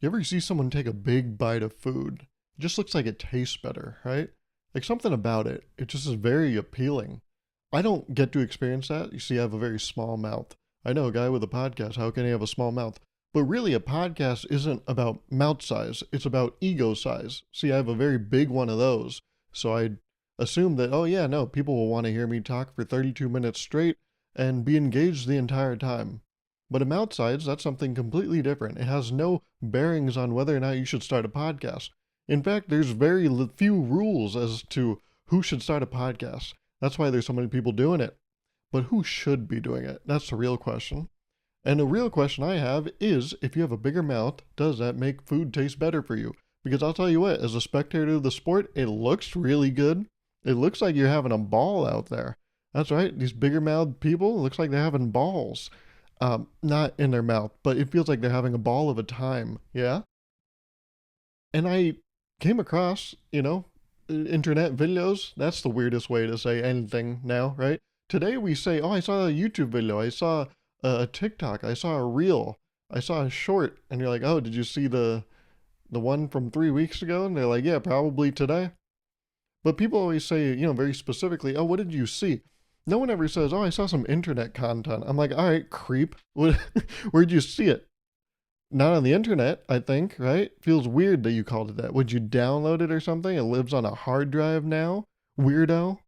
You ever see someone take a big bite of food? It just looks like it tastes better, right? Like something about it. It just is very appealing. I don't get to experience that. You see, I have a very small mouth. I know a guy with a podcast. How can he have a small mouth? But really, a podcast isn't about mouth size, it's about ego size. See, I have a very big one of those. So I assume that, oh, yeah, no, people will want to hear me talk for 32 minutes straight and be engaged the entire time. But a mouth size, that's something completely different. It has no bearings on whether or not you should start a podcast. In fact, there's very few rules as to who should start a podcast. That's why there's so many people doing it. But who should be doing it? That's the real question. And the real question I have is, if you have a bigger mouth, does that make food taste better for you? Because I'll tell you what, as a spectator of the sport, it looks really good. It looks like you're having a ball out there. That's right, these bigger mouthed people, it looks like they're having balls. Not in their mouth, but it feels like they're having a ball of a time, yeah? And I came across, internet videos. That's the weirdest way to say anything now, right? Today we say, oh, I saw a YouTube video, I saw a TikTok, I saw a reel, I saw a short, and you're like, oh, did you see the one from 3 weeks ago? And they're like, yeah, probably today. But people always say, very specifically, oh, what did you see? No one ever says, oh, I saw some internet content. I'm like, all right, creep. Where'd you see it? Not on the internet, I think, right? Feels weird that you called it that. Would you download it or something? It lives on a hard drive now? Weirdo.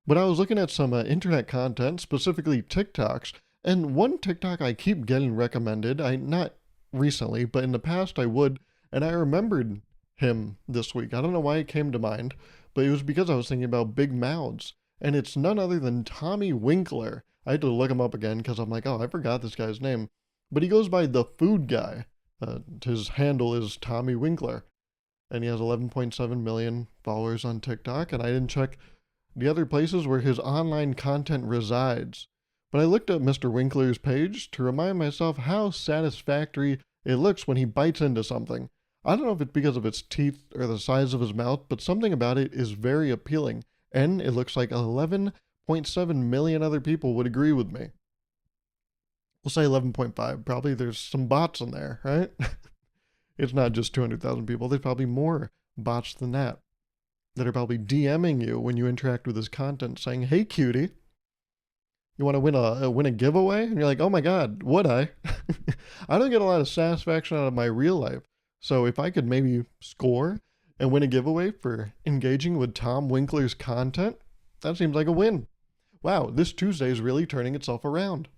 But I was looking at some internet content, specifically TikToks, and one TikTok I keep getting recommended, not recently, but in the past I would, and I remembered him this week. I don't know why it came to mind, but it was because I was thinking about big mouths. And it's none other than Tommy Winkler. I had to look him up again because I'm like, oh, I forgot this guy's name. But he goes by the Food Guy. His handle is Tommy Winkler. And he has 11.7 million followers on TikTok. And I didn't check the other places where his online content resides. But I looked at Mr. Winkler's page to remind myself how satisfactory it looks when he bites into something. I don't know if it's because of its teeth or the size of his mouth, but something about it is very appealing. And it looks like 11.7 million other people would agree with me. We'll say 11.5. Probably there's some bots in there, right? It's not just 200,000 people. There's probably more bots than that are probably DMing you when you interact with his content saying, hey, cutie, you want to win a giveaway? And you're like, oh my God, would I? I don't get a lot of satisfaction out of my real life. So if I could maybe score and win a giveaway for engaging with Tom Winkler's content, that seems like a win. Wow, this Tuesday is really turning itself around.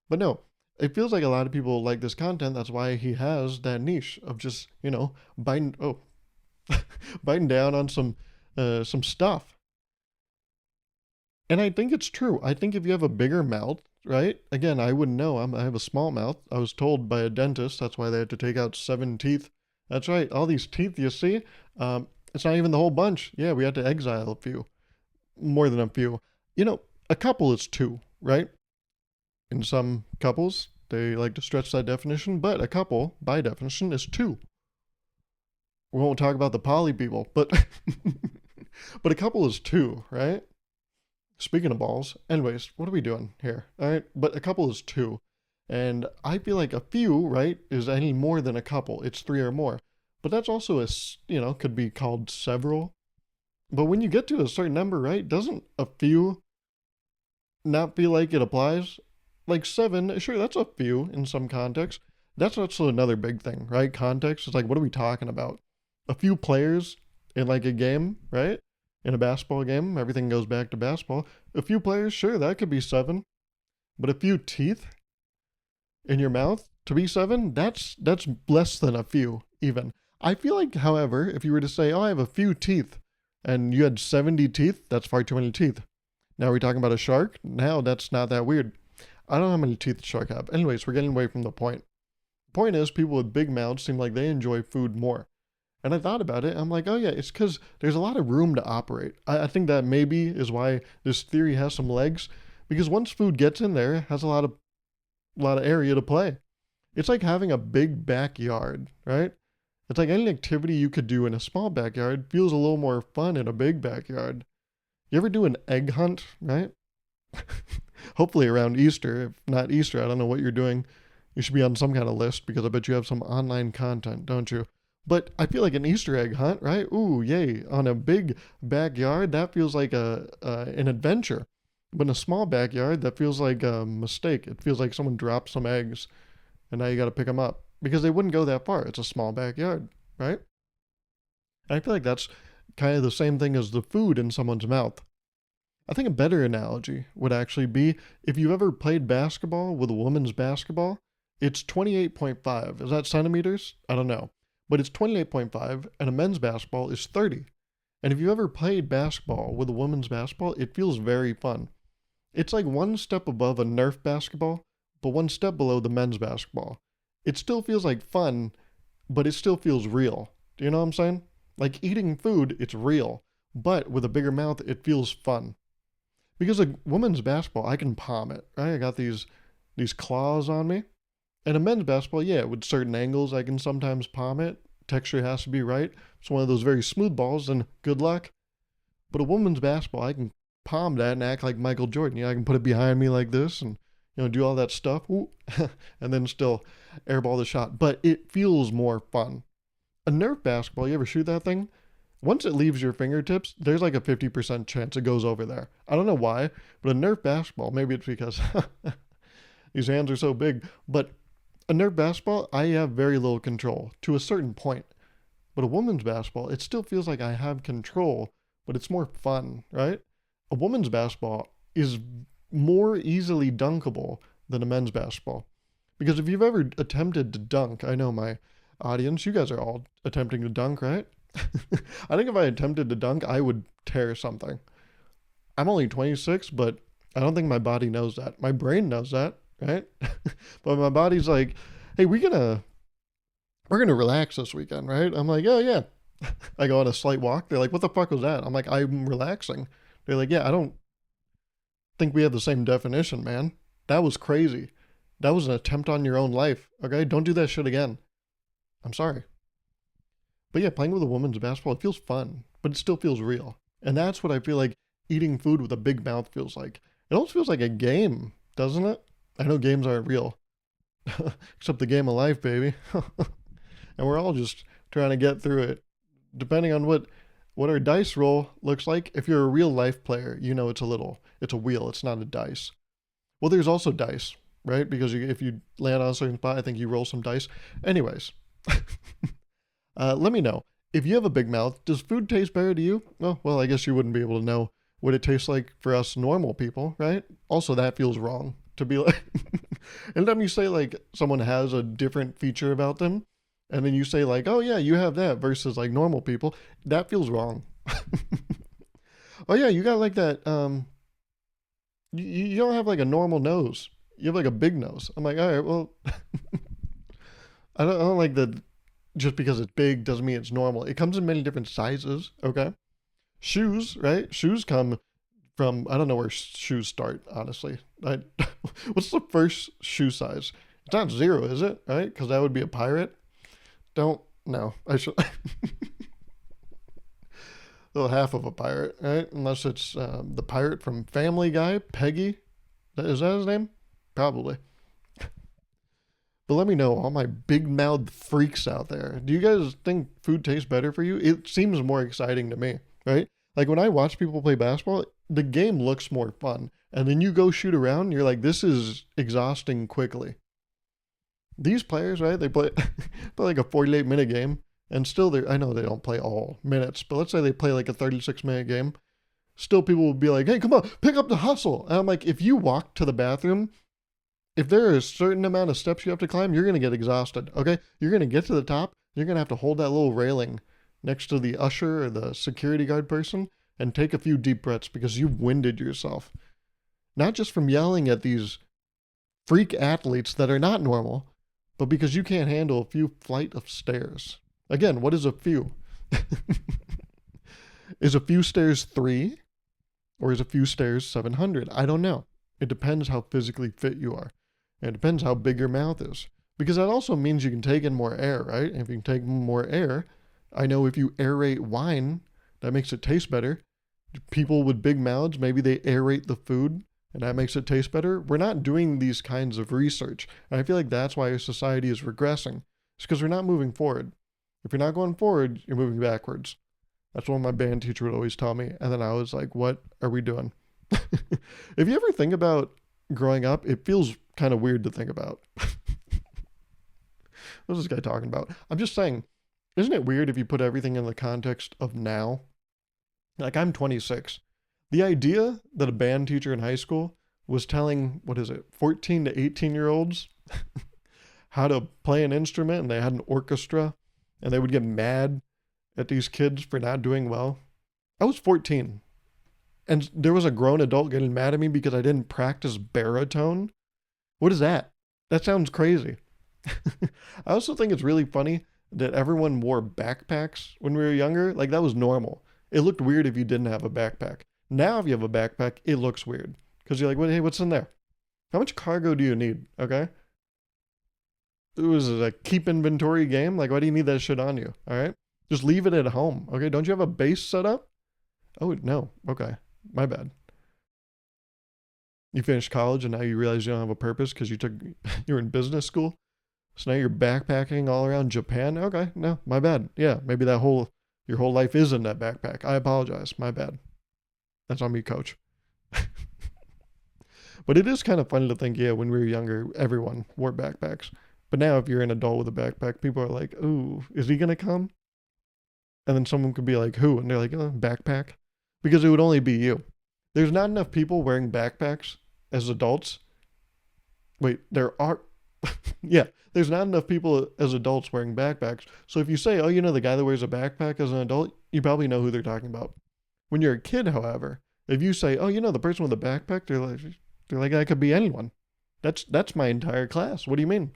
But no, it feels like a lot of people like this content. That's why he has that niche of just, biting, biting down on some stuff. And I think it's true. I think if you have a bigger mouth, right? Again, I wouldn't know. I have a small mouth. I was told by a dentist that's why they had to take out 7 teeth. That's right. All these teeth you see, it's not even the whole bunch. Yeah, we had to exile a few. More than a few. A couple is 2, right? In some couples, they like to stretch that definition, but a couple, by definition, is 2. We won't talk about the poly people, but but a couple is 2, right? Speaking of balls, anyways, what are we doing here? All right, but a couple is 2. And I feel like a few, right, is any more than a couple. It's 3 or more. But that's also could be called several. But when you get to a certain number, right, doesn't a few not feel like it applies? Like 7, sure, that's a few in some context. That's also another big thing, right? Context. It's like, what are we talking about? A few players in like a game, right? In a basketball game, everything goes back to basketball. A few players, sure, that could be 7. But a few teeth in your mouth to be 7, that's less than a few, even. I feel like, however, if you were to say, oh, I have a few teeth, and you had 70 teeth, that's far too many teeth. Now we're talking about a shark? Now that's not that weird. I don't know how many teeth a shark have. Anyways, we're getting away from the point. The point is, people with big mouths seem like they enjoy food more. And I thought about it, I'm like, oh yeah, it's because there's a lot of room to operate. I think that maybe is why this theory has some legs, because once food gets in there, it has a lot of area to play. It's like having a big backyard, right? It's like any activity you could do in a small backyard feels a little more fun in a big backyard. You ever do an egg hunt, right? Hopefully around Easter. If not Easter, I don't know what you're doing You should be on some kind of list because I bet you have some online content, don't you? But I feel like an Easter egg hunt, right? Ooh, yay. On a big backyard, that feels like an adventure. But in a small backyard, that feels like a mistake. It feels like someone dropped some eggs and now you got to pick them up because they wouldn't go that far. It's a small backyard, right? And I feel like that's kind of the same thing as the food in someone's mouth. I think a better analogy would actually be if you've ever played basketball with a woman's basketball, it's 28.5. Is that centimeters? I don't know. But it's 28.5, and a men's basketball is 30. And if you've ever played basketball with a woman's basketball, it feels very fun. It's like one step above a Nerf basketball, but one step below the men's basketball. It still feels like fun, but it still feels real. Do you know what I'm saying? Like eating food, it's real, but with a bigger mouth, it feels fun. Because a woman's basketball, I can palm it, right? I got these claws on me. And a men's basketball, yeah, with certain angles, I can sometimes palm it. Texture has to be right. It's one of those very smooth balls, and good luck. But a woman's basketball, I can palm that and act like Michael Jordan. You know, I can put it behind me like this and, do all that stuff. Ooh, and then still airball the shot. But it feels more fun. A Nerf basketball, you ever shoot that thing? Once it leaves your fingertips, there's like a 50% chance it goes over there. I don't know why, but a Nerf basketball, maybe it's because these hands are so big, but a Nerf basketball, I have very little control to a certain point. But a woman's basketball, it still feels like I have control, but it's more fun, right? A woman's basketball is more easily dunkable than a men's basketball. Because if you've ever attempted to dunk, I know my audience, you guys are all attempting to dunk, right? I think if I attempted to dunk, I would tear something. I'm only 26, but I don't think my body knows that. My brain knows that, right? But my body's like, hey, we're gonna relax this weekend, right? I'm like, oh yeah. I go on a slight walk. They're like, what the fuck was that? I'm like, I'm relaxing. They're like, yeah, I don't think we have the same definition, man. That was crazy. That was an attempt on your own life. Okay, don't do that shit again. I'm sorry. But yeah, playing with a woman's basketball, it feels fun, but it still feels real. And that's what I feel like eating food with a big mouth feels like. It almost feels like a game, doesn't it? I know games aren't real. Except the game of life, baby. And we're all just trying to get through it. Depending on what our dice roll looks like, if you're a real life player, it's a wheel, it's not a dice. Well, there's also dice, right? Because if you land on a certain spot, I think you roll some dice. Anyways. Let me know. If you have a big mouth, does food taste better to you? Oh, well, I guess you wouldn't be able to know what it tastes like for us normal people, right? Also, that feels wrong to be like. Anytime you say like someone has a different feature about them, and then you say like, oh yeah, you have that versus like normal people, that feels wrong. Oh yeah, you got like that. You don't have like a normal nose. You have like a big nose. I'm like, all right, well, I don't like the. Just because it's big doesn't mean it's normal. It comes in many different sizes, okay? Shoes, right? Shoes come from, I don't know where shoes start, honestly. What's the first shoe size? It's not 0, is it? Right? Because that would be a pirate. Don't, no. I should. Well, half of a pirate, right? Unless it's the pirate from Family Guy, Peggy. Is that his name? Probably. But let me know, all my big mouthed freaks out there. Do you guys think food tastes better for you? It seems more exciting to me, right? Like when I watch people play basketball, the game looks more fun. And then you go shoot around, and you're like, this is exhausting quickly. These players, right? They play, play like a 48-minute game, and still, I know they don't play all minutes, but let's say they play like a 36-minute game. Still, people will be like, hey, come on, pick up the hustle. And I'm like, if you walk to the bathroom, if there are a certain amount of steps you have to climb, you're going to get exhausted, okay? You're going to get to the top. You're going to have to hold that little railing next to the usher or the security guard person and take a few deep breaths because you've winded yourself. Not just from yelling at these freak athletes that are not normal, but because you can't handle a few flight of stairs. Again, what is a few? Is a few stairs 3 or is a few stairs 700? I don't know. It depends how physically fit you are. And it depends how big your mouth is. Because that also means you can take in more air, right? And if you can take more air, I know if you aerate wine, that makes it taste better. People with big mouths, maybe they aerate the food and that makes it taste better. We're not doing these kinds of research. And I feel like that's why our society is regressing. It's because we're not moving forward. If you're not going forward, you're moving backwards. That's what my band teacher would always tell me. And then I was like, what are we doing? If you ever think about growing up, it feels kind of weird to think about. What's this guy talking about? I'm just saying, isn't it weird if you put everything in the context of now? Like, I'm 26. The idea that a band teacher in high school was telling, 14 to 18-year-olds how to play an instrument, and they had an orchestra, and they would get mad at these kids for not doing well. I was 14, and there was a grown adult getting mad at me because I didn't practice baritone. What is that? That sounds crazy. I also think it's really funny that everyone wore backpacks when we were younger. Like, that was normal. It looked weird if you didn't have a backpack. Now, if you have a backpack, it looks weird. Because you're like, hey, what's in there? How much cargo do you need? Okay? It was a keep inventory game. Like, why do you need that shit on you? All right? Just leave it at home. Okay? Don't you have a base set up? Oh, no. Okay. My bad. You finished college and now you realize you don't have a purpose because you're in business school. So now you're backpacking all around Japan. Okay. No, my bad. Yeah. Maybe your whole life is in that backpack. I apologize. My bad. That's on me, coach. But it is kind of funny to think, yeah, when we were younger, everyone wore backpacks. But now if you're an adult with a backpack, people are like, ooh, is he going to come? And then someone could be like, who? And they're like, backpack. Because it would only be you. There's not enough people wearing backpacks as adults. Wait, there are. Yeah, there's not enough people as adults wearing backpacks. So if you say, oh, the guy that wears a backpack as an adult, you probably know who they're talking about. When you're a kid, however, if you say, oh, the person with a backpack, they're like, that could be anyone. That's my entire class. What do you mean?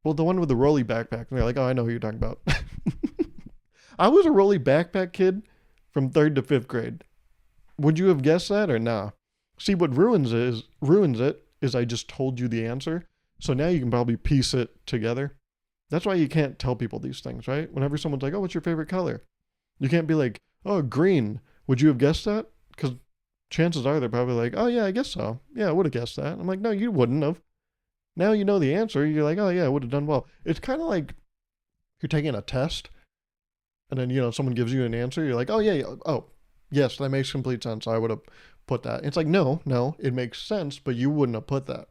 Well, the one with the rolly backpack. And they're like, oh, I know who you're talking about. I was a rolly backpack kid from 3rd to 5th grade. Would you have guessed that or nah? See, what ruins it is I just told you the answer. So now you can probably piece it together. That's why you can't tell people these things, right? Whenever someone's like, oh, what's your favorite color? You can't be like, oh, green. Would you have guessed that? Because chances are they're probably like, oh, yeah, I guess so. Yeah, I would have guessed that. I'm like, no, you wouldn't have. Now you know the answer. You're like, oh, yeah, I would have done well. It's kind of like you're taking a test and then, someone gives you an answer. You're like, oh, yeah. Oh, yes, that makes complete sense. I would have put that. It's like, no, it makes sense, but you wouldn't have put that.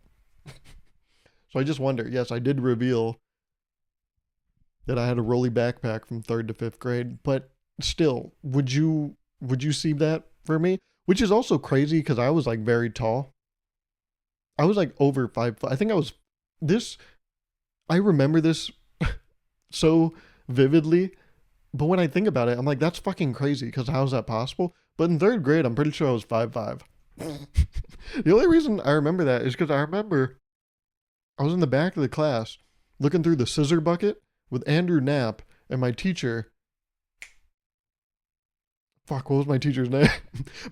So I just wonder, yes, I did reveal that I had a rolly backpack from 3rd to 5th grade, but still, would you see that for me? Which is also crazy because I was like very tall. I was like over 5 foot. I think I remember this so vividly, but when I think about it, I'm like, that's fucking crazy because how's that possible? But in 3rd grade, I'm pretty sure I was 5'5". The only reason I remember that is because I remember I was in the back of the class looking through the scissor bucket with Andrew Knapp and my teacher. Fuck, what was my teacher's name?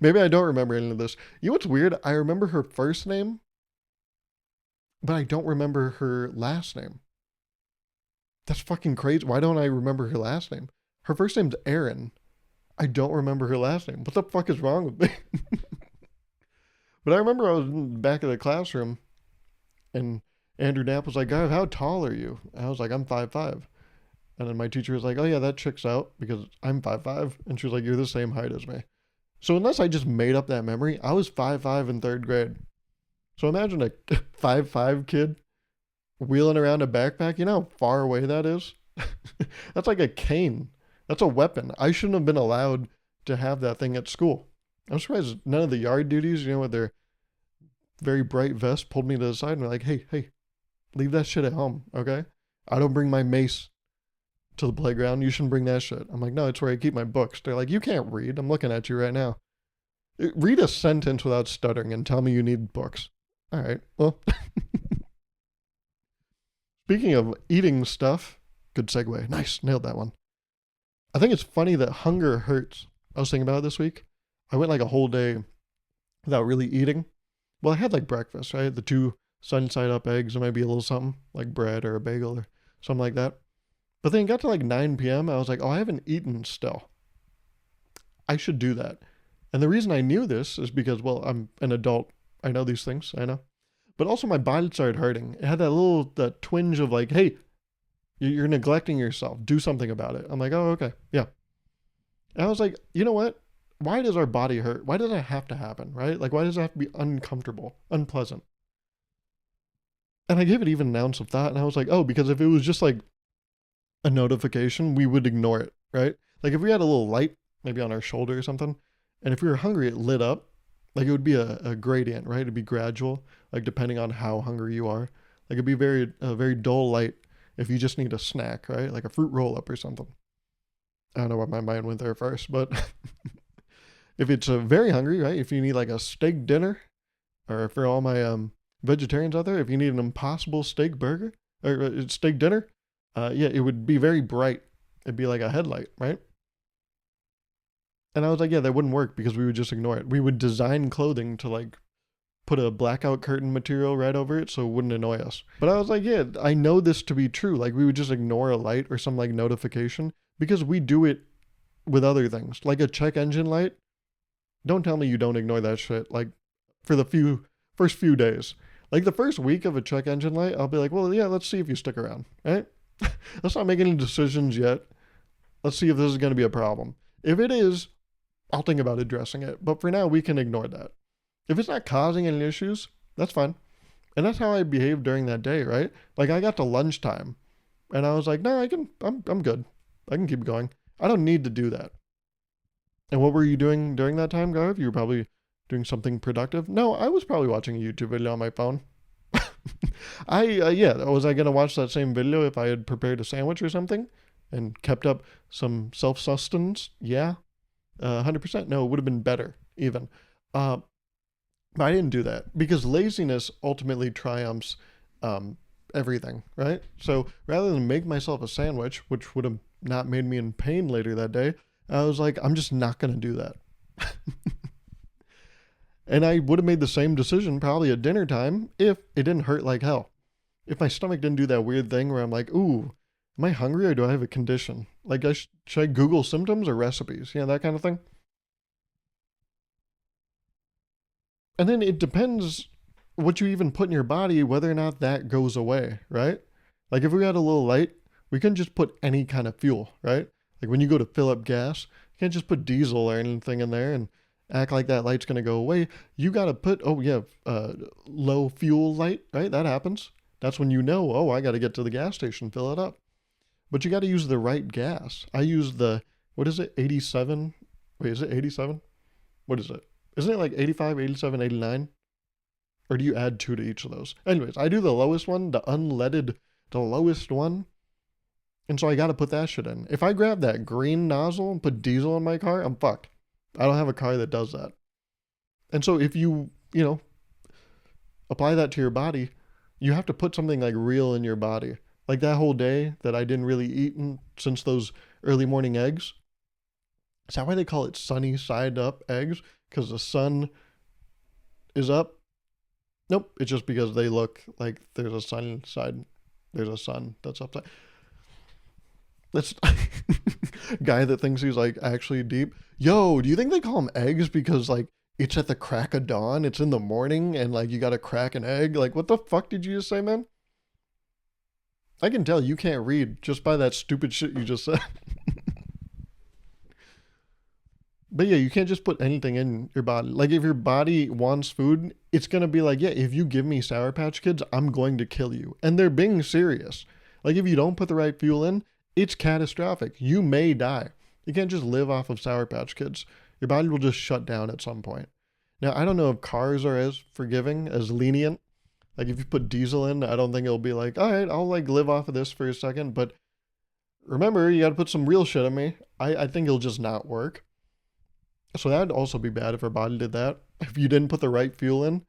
Maybe I don't remember any of this. You know what's weird? I remember her first name, but I don't remember her last name. That's fucking crazy. Why don't I remember her last name? Her first name's Erin. I don't remember her last name. What the fuck is wrong with me? But I remember I was in the back of the classroom and Andrew Knapp was like, Gauruv, how tall are you? And I was like, I'm 5'5". And then my teacher was like, oh yeah, that checks out because I'm 5'5". And she was like, you're the same height as me. So unless I just made up that memory, I was 5'5" in 3rd grade. So imagine a 5'5" kid wheeling around a backpack. You know how far away that is? That's like a cane. That's a weapon. I shouldn't have been allowed to have that thing at school. I'm surprised none of the yard duties, with their very bright vest, pulled me to the side and were like, hey, leave that shit at home, okay? I don't bring my mace to the playground. You shouldn't bring that shit. I'm like, no, it's where I keep my books. They're like, you can't read. I'm looking at you right now. Read a sentence without stuttering and tell me you need books. All right, well. Speaking of eating stuff, good segue. Nice, nailed that one. I think it's funny that hunger hurts. I was thinking about it this week. I went like a whole day without really eating. Well, I had like breakfast, right? The 2 sun-side up eggs and maybe a little something like bread or a bagel or something like that. But then it got to like 9 p.m. I was like, oh, I haven't eaten still. I should do that. And the reason I knew this is because, well, I'm an adult. I know these things. I know. But also my body started hurting. It had that twinge of like, hey, you're neglecting yourself. Do something about it. I'm like, oh, okay. Yeah. And I was like, you know what? Why does our body hurt? Why does that have to happen, right? Like, why does it have to be uncomfortable, unpleasant? And I gave it even an ounce of thought, and I was like, oh, because if it was just like a notification, we would ignore it, right? Like if we had a little light, maybe on our shoulder or something, and if we were hungry, it lit up, like it would be a gradient, right? It'd be gradual, like depending on how hungry you are. Like it'd be a very dull light if you just need a snack, right? Like a fruit roll up or something. I don't know why my mind went there first, but if it's very hungry, right? If you need like a steak dinner, or for all my vegetarians out there, if you need an impossible steak burger or steak dinner, yeah, it would be very bright. It'd be like a headlight, right? And I was like, yeah, that wouldn't work because we would just ignore it. We would design clothing to like put a blackout curtain material right over it so it wouldn't annoy us. But I was like, yeah, I know this to be true. Like we would just ignore a light or some like notification because we do it with other things. Like a check engine light. Don't tell me you don't ignore that shit. Like for the first few days. Like the first week of a check engine light, I'll be like, well, yeah, let's see if you stick around, right? Let's not make any decisions yet. Let's see if this is going to be a problem. If it is, I'll think about addressing it. But for now, we can ignore that. If it's not causing any issues, that's fine. And that's how I behaved during that day, right? Like I got to lunchtime and I was like, no, I'm good. I can keep going. I don't need to do that. And what were you doing during that time, Gauruv? You were probably doing something productive. No, I was probably watching a YouTube video on my phone. Yeah, was I going to watch that same video if I had prepared a sandwich or something and kept up some self-sustenance? Yeah, 100%. No, it would have been better even. But I didn't do that because laziness ultimately triumphs everything, right? So rather than make myself a sandwich, which would have not made me in pain later that day, I was like, I'm just not going to do that. And I would have made the same decision probably at dinner time if it didn't hurt like hell. If my stomach didn't do that weird thing where I'm like, ooh, am I hungry or do I have a condition? Like, should I Google symptoms or recipes? Yeah, that kind of thing. And then it depends what you even put in your body, whether or not that goes away, right? Like if we had a little light, we couldn't just put any kind of fuel, right? Like when you go to fill up gas, you can't just put diesel or anything in there and act like that light's going to go away. You got to put, oh yeah, low fuel light, right? That happens. That's when you know, oh, I got to get to the gas station, fill it up. But you got to use the right gas. I use what is it, 87? Wait, is it 87? What is it? Isn't it like 85, 87, 89? Or do you add 2 to each of those? Anyways, I do the lowest one, the unleaded, the lowest one. And so I got to put that shit in. If I grab that green nozzle and put diesel in my car, I'm fucked. I don't have a car that does that. And so if you apply that to your body, you have to put something like real in your body. Like that whole day that I didn't really eat since those early morning eggs. Is that why they call it sunny side up eggs? Because the sun is up? Nope. It's just because they look like there's a sun side. There's a sun that's upside. That's guy that thinks he's like actually deep. Yo, do you think they call them eggs because like it's at the crack of dawn? It's in the morning and like you got to crack an egg? Like what the fuck did you just say, man? I can tell you can't read just by that stupid shit you just said. But yeah, you can't just put anything in your body. Like if your body wants food, it's going to be like, yeah, if you give me Sour Patch Kids, I'm going to kill you. And they're being serious. Like if you don't put the right fuel in, it's catastrophic. You may die. You can't just live off of Sour Patch Kids. Your body will just shut down at some point. Now, I don't know if cars are as forgiving, as lenient. Like if you put diesel in, I don't think it'll be like, all right, I'll like live off of this for a second. But remember, you got to put some real shit in me. I think it'll just not work. So that'd also be bad if our body did that. If you didn't put the right fuel in,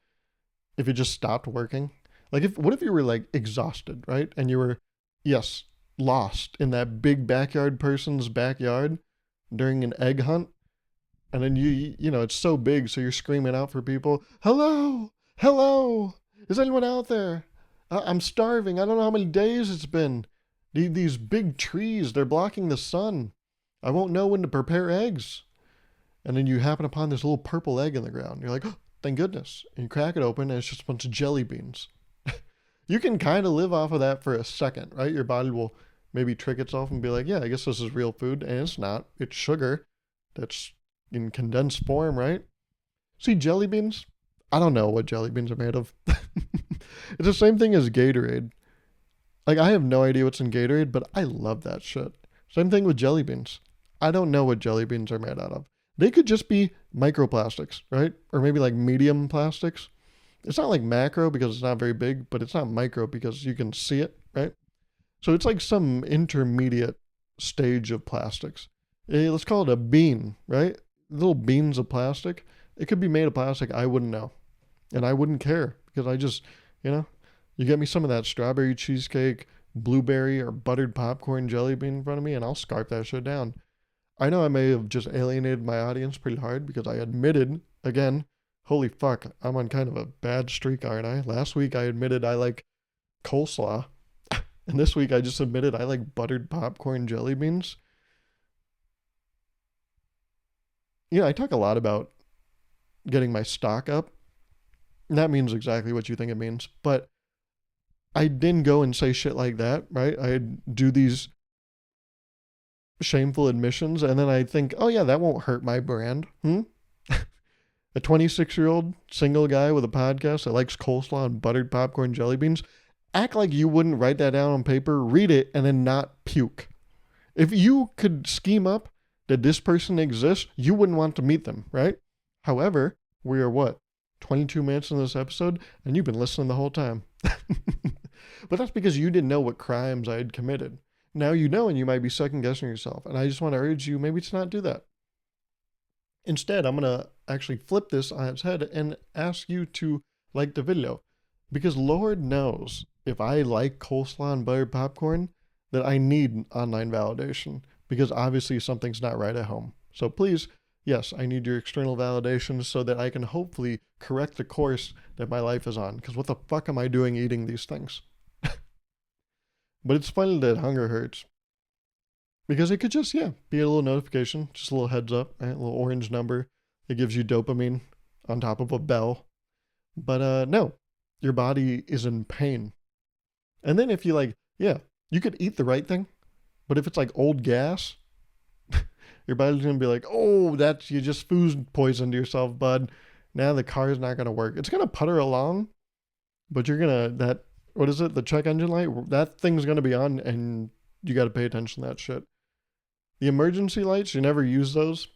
if it just stopped working. Like what if you were like exhausted, right? And you were, yes, lost in that big backyard person's backyard during an egg hunt. And then it's so big. So you're screaming out for people. Hello, hello. Is anyone out there? I'm starving. I don't know how many days it's been. These big trees, they're blocking the sun. I won't know when to prepare eggs. And then you happen upon this little purple egg in the ground. You're like, oh, thank goodness. And you crack it open and it's just a bunch of jelly beans. You can kind of live off of that for a second, right? Your body will maybe trick itself and be like, yeah, I guess this is real food. And it's not. It's sugar that's in condensed form, right? See, jelly beans? I don't know what jelly beans are made of. It's the same thing as Gatorade. Like, I have no idea what's in Gatorade, but I love that shit. Same thing with jelly beans. I don't know what jelly beans are made out of. They could just be microplastics, right? Or maybe like medium plastics. It's not like macro because it's not very big, but it's not micro because you can see it, right? So it's like some intermediate stage of plastics. Let's call it a bean, right? Little beans of plastic. It could be made of plastic. I wouldn't know. And I wouldn't care because I just, you get me some of that strawberry cheesecake, blueberry, or buttered popcorn jelly bean in front of me, and I'll scarf that shit down. I know I may have just alienated my audience pretty hard because I admitted, again, holy fuck, I'm on kind of a bad streak, aren't I? Last week I admitted I like coleslaw. And this week I just admitted I like buttered popcorn jelly beans. I talk a lot about getting my stock up. And that means exactly what you think it means. But I didn't go and say shit like that, right? I do these shameful admissions and then I think, oh yeah, that won't hurt my brand. A 26-year-old single guy with a podcast that likes coleslaw and buttered popcorn jelly beans. Act like you wouldn't write that down on paper, read it, and then not puke. If you could scheme up that this person exists, you wouldn't want to meet them, right? However, we are 22 minutes in this episode, and you've been listening the whole time. But that's because you didn't know what crimes I had committed. Now you know, and you might be second guessing yourself. And I just want to urge you maybe to not do that. Instead, I'm going to actually flip this on its head and ask you to like the video. Because Lord knows, if I like coleslaw and buttered popcorn, that I need online validation. Because obviously something's not right at home. So please, yes, I need your external validation so that I can hopefully correct the course that my life is on. Because what the fuck am I doing eating these things? But it's funny that hunger hurts. Because it could just, be a little notification, just a little heads up, right? A little orange number. It gives you dopamine on top of a bell. But no, your body is in pain. And then if you you could eat the right thing, but if it's like old gas, your body's going to be like, oh, you just food poisoned yourself, bud. Now the car's not going to work. It's going to putter along, but you're going to, what is it? The check engine light? That thing's going to be on and you got to pay attention to that shit. The emergency lights, you never use those.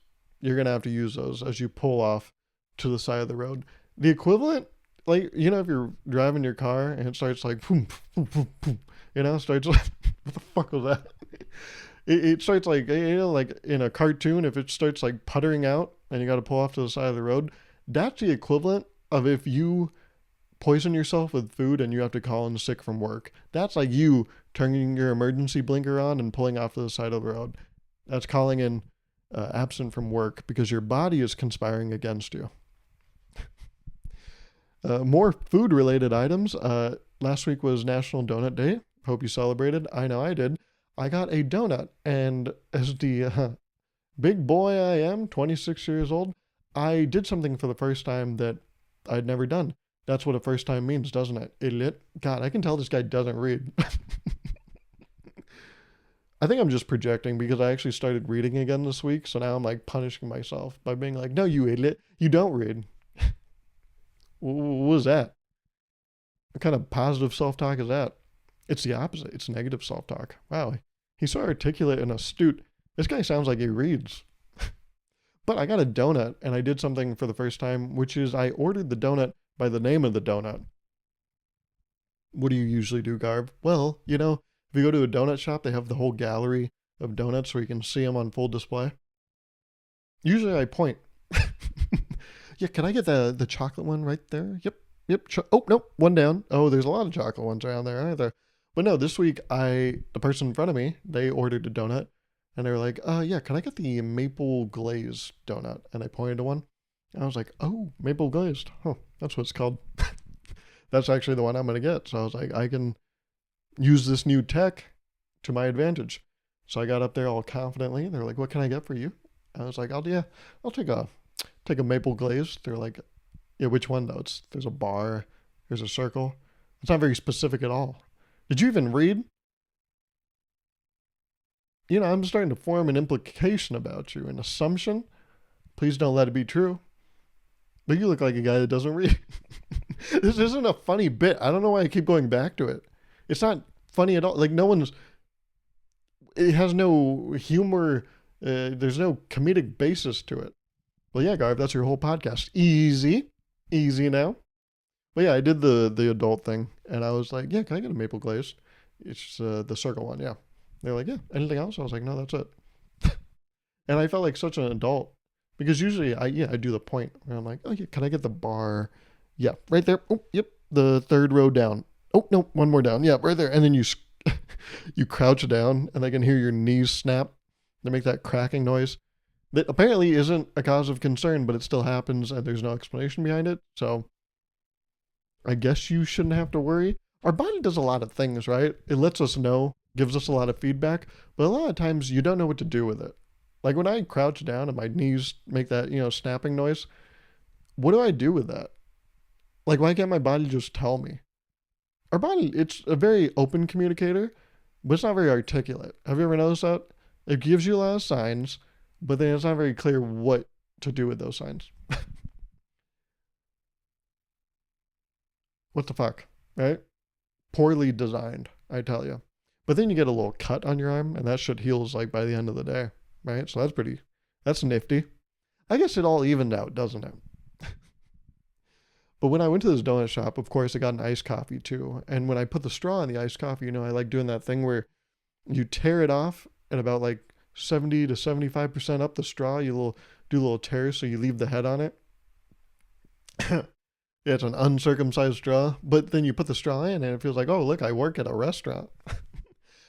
You're going to have to use those as you pull off to the side of the road. The equivalent, if you're driving your car and it starts like, boom, boom, boom, boom, starts like, what the fuck was that? It starts like, like in a cartoon, if it starts like puttering out and you got to pull off to the side of the road, that's the equivalent of if you poison yourself with food and you have to call in sick from work. That's like you turning your emergency blinker on and pulling off to the side of the road. That's calling in absent from work because your body is conspiring against you. More food-related items. Last week was National Donut Day. Hope you celebrated. I know I did. I got a donut, and as the big boy I am, 26 years old, I did something for the first time that I'd never done. That's what a first time means, doesn't it? Idiot. God, I can tell this guy doesn't read. I think I'm just projecting because I actually started reading again this week, so now I'm like punishing myself by being like, no, you idiot, you don't read. What was that? What kind of positive self-talk is that? It's the opposite. It's negative self-talk. Wow, he's so articulate and astute. This guy sounds like he reads. But I got a donut, and I did something for the first time, which is I ordered the donut by the name of the donut. What do you usually do, Garv? Well, if you go to a donut shop, they have the whole gallery of donuts where you can see them on full display. Usually I point. Yeah, can I get the chocolate one right there? Yep. Oh, nope, one down. Oh, there's a lot of chocolate ones around there, aren't there? But no, this week, the person in front of me, they ordered a donut. And they were like, yeah, can I get the maple glazed donut? And I pointed to one. And I was like, oh, maple glazed. Huh, that's what it's called. That's actually the one I'm going to get. So I was like, I can use this new tech to my advantage. So I got up there all confidently. They're like, what can I get for you? I was like, I'll take a maple glaze. They're like, Yeah, which one though? There's a bar, there's a circle. It's not very specific at all. Did you even read? I'm starting to form an implication about you, an assumption. Please don't let it be true. But you look like a guy that doesn't read. This isn't a funny bit. I don't know why I keep going back to it. It's not funny at all. Like, no one's. It has no humor. There's no comedic basis to it. Well, yeah, Garv, that's your whole podcast. Easy. Easy now. But yeah, I did the adult thing. And I was like, yeah, can I get a maple glaze? It's the circle one, yeah. They're like, yeah, anything else? I was like, no, that's it. And I felt like such an adult. Because usually I do the point where I'm like, oh yeah, can I get the bar? Yeah, right there. Oh, yep, the third row down. Oh no, one more down. Yeah, right there. And then you you crouch down, and I can hear your knees snap. They make that cracking noise. That apparently isn't a cause of concern, but it still happens, and there's no explanation behind it. So I guess you shouldn't have to worry. Our body does a lot of things, right? It lets us know, gives us a lot of feedback, but a lot of times you don't know what to do with it. Like when I crouch down and my knees make that, snapping noise, what do I do with that? Like, why can't my body just tell me? Our body, it's a very open communicator, but it's not very articulate. Have you ever noticed that? It gives you a lot of signs, but then it's not very clear what to do with those signs. What the fuck, right? Poorly designed, I tell you. But then you get a little cut on your arm, and that shit heals like by the end of the day, right? So that's nifty. I guess it all evened out, doesn't it? But when I went to this donut shop, of course, I got an iced coffee too. And when I put the straw in the iced coffee, I like doing that thing where you tear it off at about like 70 to 75% up the straw. You do a little tear so you leave the head on it. Yeah, it's an uncircumcised straw. But then you put the straw in and it feels like, oh, look, I work at a restaurant.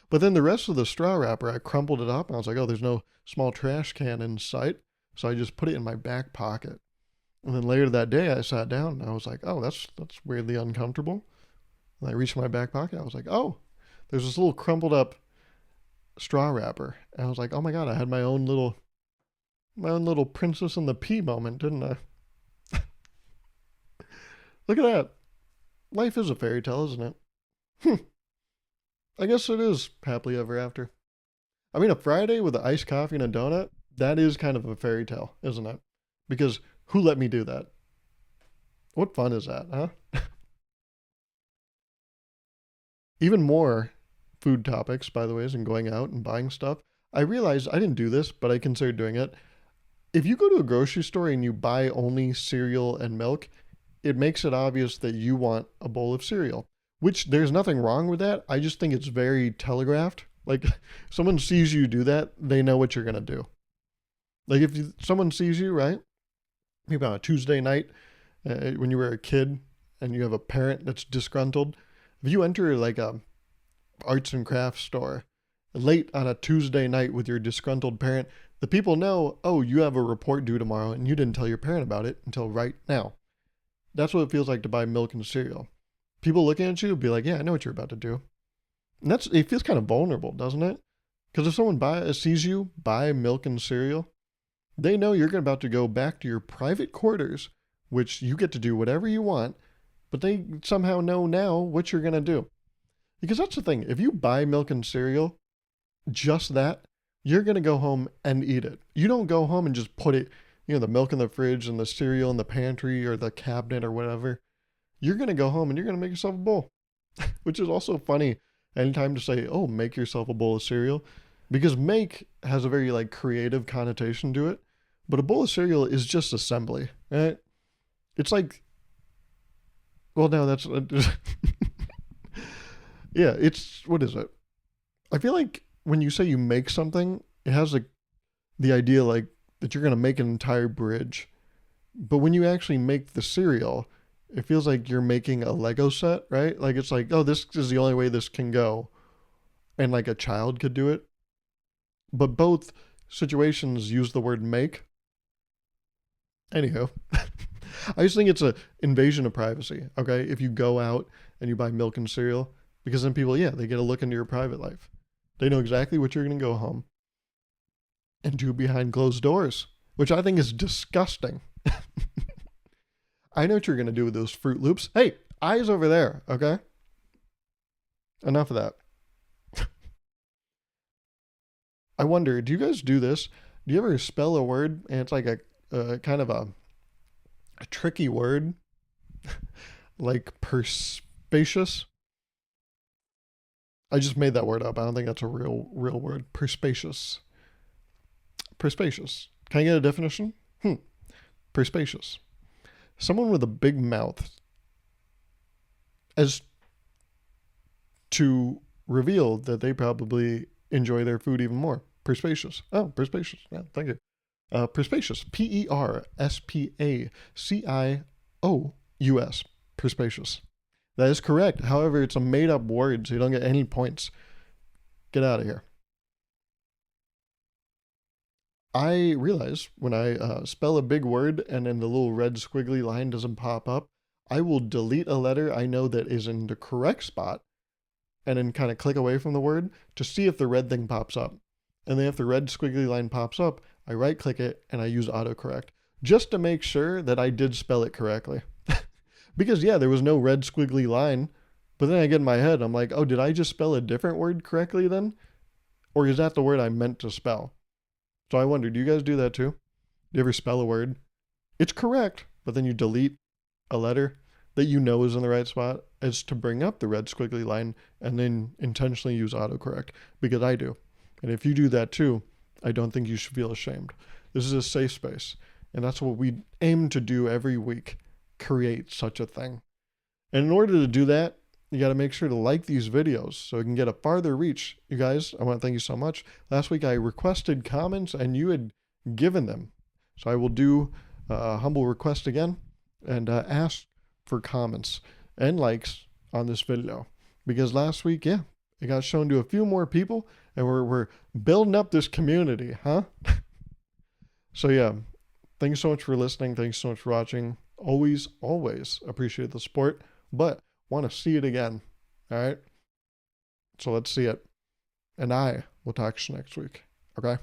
But then the rest of the straw wrapper, I crumpled it up and I was like, oh, there's no small trash can in sight. So I just put it in my back pocket. And then later that day, I sat down and I was like, oh, that's weirdly uncomfortable. And I reached in my back pocket. I was like, oh, there's this little crumpled up straw wrapper. And I was like, oh my God, I had my own little Princess and the Pea moment, didn't I? Look at that. Life is a fairy tale, isn't it? I guess it is happily ever after. I mean, a Friday with an iced coffee and a donut, that is kind of a fairy tale, isn't it? Because who let me do that? What fun is that, huh? Even more food topics, by the way, and going out and buying stuff. I realized I didn't do this, but I considered doing it. If you go to a grocery store and you buy only cereal and milk, it makes it obvious that you want a bowl of cereal, which there's nothing wrong with that. I just think it's very telegraphed. Like, someone sees you do that, they know what you're going to do. Like, if someone sees you, right? Maybe on a Tuesday night when you were a kid and you have a parent that's disgruntled. If you enter like a arts and crafts store late on a Tuesday night with your disgruntled parent, the people know, oh, you have a report due tomorrow and you didn't tell your parent about it until right now. That's what it feels like to buy milk and cereal. People looking at you will be like, yeah, I know what you're about to do. And it feels kind of vulnerable, doesn't it? Because if someone sees you buy milk and cereal, they know you're about to go back to your private quarters, which you get to do whatever you want, but they somehow know now what you're going to do. Because that's the thing. If you buy milk and cereal, just that, you're going to go home and eat it. You don't go home and just put it, the milk in the fridge and the cereal in the pantry or the cabinet or whatever. You're going to go home and you're going to make yourself a bowl, which is also funny anytime to say, oh, make yourself a bowl of cereal. Because make has a very creative connotation to it, but a bowl of cereal is just assembly, right? It's like, well, no, that's, yeah, what is it? I feel like when you say you make something, it has the idea that you're going to make an entire bridge. But when you actually make the cereal, it feels like you're making a Lego set, right? Like it's like, oh, this is the only way this can go. And a child could do it. But both situations use the word make. Anywho, I just think it's an invasion of privacy, okay? If you go out and you buy milk and cereal, because then people, they get a look into your private life. They know exactly what you're going to go home and do behind closed doors, which I think is disgusting. I know what you're going to do with those Fruit Loops. Hey, eyes over there, okay? Enough of that. I wonder, do you guys do this? Do you ever spell a word and it's like a kind of a tricky word, like perspacious? I just made that word up. I don't think that's a real word. Perspacious. Perspacious. Can I get a definition? Perspacious. Someone with a big mouth, as to reveal that they probably enjoy their food even more. Perspacious. Oh, perspacious. Yeah, thank you. Perspacious. Perspacious. Perspacious. That is correct. However, it's a made up word, so you don't get any points. Get out of here. I realize when I spell a big word and then the little red squiggly line doesn't pop up, I will delete a letter I know that is in the correct spot and then kind of click away from the word to see if the red thing pops up. And then if the red squiggly line pops up, I right click it and I use autocorrect just to make sure that I did spell it correctly. Because yeah, there was no red squiggly line, but then I get in my head, I'm like, oh, did I just spell a different word correctly then? Or is that the word I meant to spell? So I wonder, do you guys do that too? Do you ever spell a word? It's correct, but then you delete a letter that you know is in the right spot as to bring up the red squiggly line and then intentionally use autocorrect, because I do. And if you do that too, I don't think you should feel ashamed. This is a safe space, and that's what we aim to do every week, create such a thing. And in order to do that, you got to make sure to like these videos so it can get a farther reach. You guys, I want to thank you so much. Last week I requested comments and you had given them. So I will do a humble request again and ask for comments and likes on this video. Because last week, yeah, it got shown to a few more people and we're building up this community, huh? So yeah, thank you so much for listening. Thanks so much for watching. Always appreciate the support, but want to see it again. All right. So let's see it. And I will talk to you next week. Okay.